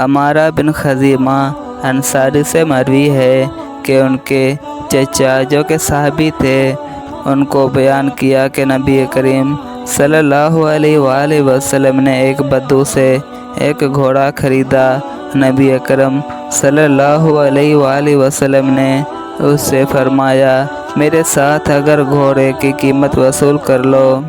عمارہ بن خزیمہ انصاری سے مروی ہے کہ ان کے چچا جو کہ صحابی تھے ان کو بیان کیا کہ نبی کریم صلی اللہ علیہ وآلہ وسلم نے ایک بدو سے ایک گھوڑا خریدا۔ نبی اکرم صلی اللہ علیہ وآلہ وسلم نے اس سے فرمایا میرے ساتھ اگر گھوڑے کی قیمت وصول کر لو۔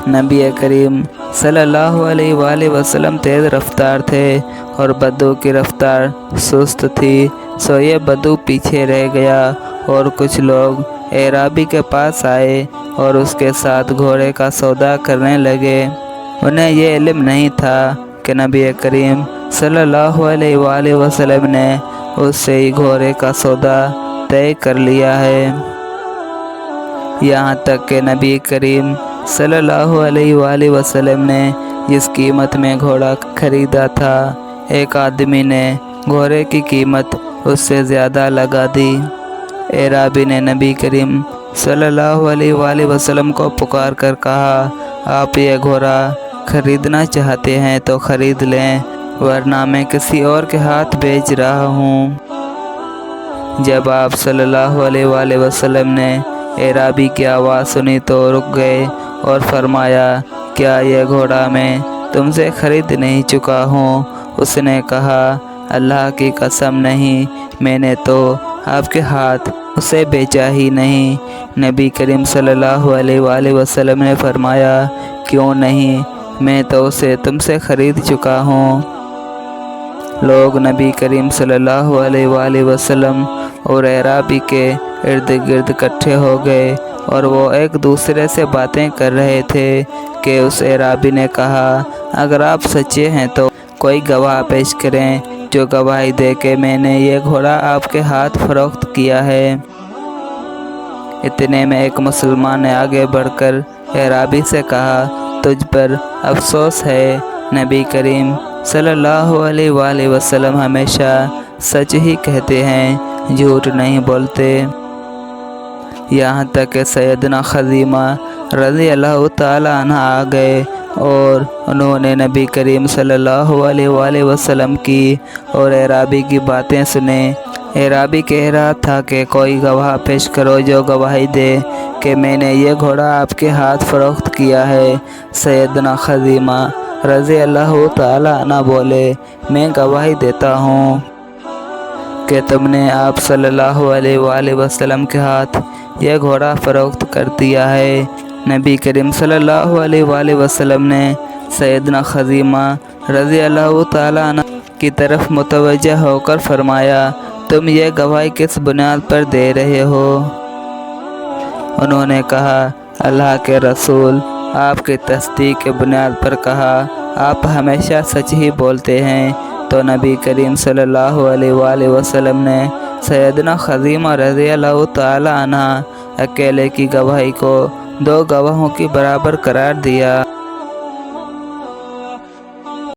نبی کریم صلی اللہ علیہ وآلہ وسلم تیز رفتار تھے اور بدو کی رفتار سست تھی، سو یہ بدو پیچھے رہ گیا اور کچھ لوگ اعرابی کے پاس آئے اور اس کے ساتھ گھوڑے کا سودا کرنے لگے۔ انہیں یہ علم نہیں تھا کہ نبی کریم صلی اللہ علیہ وآلہ وسلم نے اس سے ہی گھوڑے کا سودا طے کر لیا ہے۔ یہاں تک کہ نبی کریم صلی اللہ علیہ وآلہ وسلم نے جس قیمت میں گھوڑا خریدا تھا ایک آدمی نے گھوڑے کی قیمت اس سے زیادہ لگا دی۔ اعرابی نے نبی کریم صلی اللہ علیہ وآلہ وسلم کو پکار کر کہا آپ یہ گھوڑا خریدنا چاہتے ہیں تو خرید لیں ورنہ میں کسی اور کے ہاتھ بیچ رہا ہوں۔ جب آپ صلی اللہ علیہ وآلہ وسلم نے اعرابی کی آواز سنی تو رک گئے اور فرمایا کیا یہ گھوڑا میں تم سے خرید نہیں چکا ہوں؟ اس نے کہا اللہ کی قسم نہیں، میں نے تو آپ کے ہاتھ اسے بیچا ہی نہیں۔ نبی کریم صلی اللہ علیہ وآلہ وسلم نے فرمایا کیوں نہیں، میں تو اسے تم سے خرید چکا ہوں۔ لوگ نبی کریم صلی اللہ علیہ وآلہ وسلم اور اعرابی کے ارد گرد اکٹھے ہو گئے اور وہ ایک دوسرے سے باتیں کر رہے تھے کہ اس اعرابی نے کہا اگر آپ سچے ہیں تو کوئی گواہ پیش کریں جو گواہی دے کہ میں نے یہ گھوڑا آپ کے ہاتھ فروخت کیا ہے۔ اتنے میں ایک مسلمان نے آگے بڑھ کر اعرابی سے کہا تجھ پر افسوس ہے، نبی کریم صلی اللہ علیہ وآلہ وسلم ہمیشہ سچ ہی کہتے ہیں، جھوٹ نہیں بولتے۔ یہاں تک کہ سیدنا خزیمہ رضی اللہ تعالی عنہ آ گئے اور انہوں نے نبی کریم صلی اللہ علیہ وآلہ وسلم کی اور اعرابی کی باتیں سنیں۔ اعرابی کہہ رہا تھا کہ کوئی گواہ پیش کرو جو گواہی دے کہ میں نے یہ گھوڑا آپ کے ہاتھ فروخت کیا ہے۔ سیدنا خزیمہ رضی اللہ تعالی عنہ بولے میں گواہی دیتا ہوں کہ تم نے آپ صلی اللہ علیہ وآلہ وسلم کے ہاتھ یہ گھوڑا فروخت کر دیا ہے۔ نبی کریم صلی اللہ علیہ وآلہ وسلم نے سیدنا خزیمہ رضی اللہ تعالی عنہ کی طرف متوجہ ہو کر فرمایا تم یہ گواہی کس بنیاد پر دے رہے ہو؟ انہوں نے کہا اللہ کے رسول آپ کی تصدیق کے بنیاد پر کہا، آپ ہمیشہ سچ ہی بولتے ہیں۔ تو نبی کریم صلی اللہ علیہ وآلہ وسلم نے سیدنا خزیمہ رضی اللہ تعالی عنہ اکیلے کی گواہی کو 2 گواہوں کی برابر قرار دیا۔